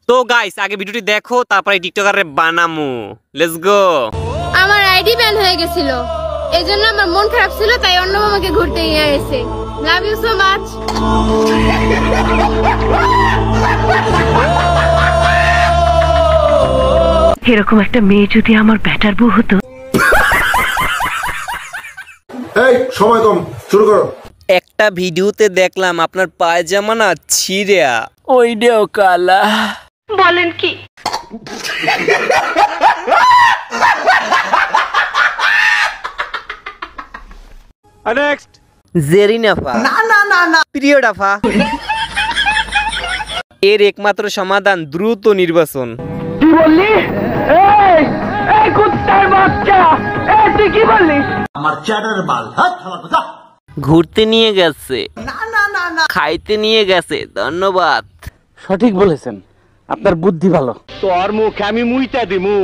তো গাইস আগে ভিডিওটি দেখো তারপরে টিকটকারে বানামু। Let's go. আমার আইডি ব্যান হয়ে গেছিল, এজন্য আমার মন খারাপ ছিল, তাই অন্য মামাকে ঘুরতে নিয়ে এসেছে। Love you so much. এরকম একটা মেয়ে যদি আমার ব্যাটার বউ হতো। এই সময় কম, শুরু করো। একটা ভিডিওতে দেখলাম আপনার পায়জামা না ছিঁড়া। ওইটাও কালা। বলেন কি? নেক্সট জেরিনাফা। না পিরিয়ডাফা। এর একমাত্র সমাধান দ্রুত নির্বাচন। কি বললি? এই কুত্তার বাচ্চা, তুই কি বললি? আমার চ্যাটার মাল, ঘুরতে নিয়ে গেছে, খাইতে নিয়ে গেছে। ধন্যবাদ। সঠিক বলেছেন, আপনার বুদ্ধি ভালো। তোর মুখে আমি মুইটা দিমু।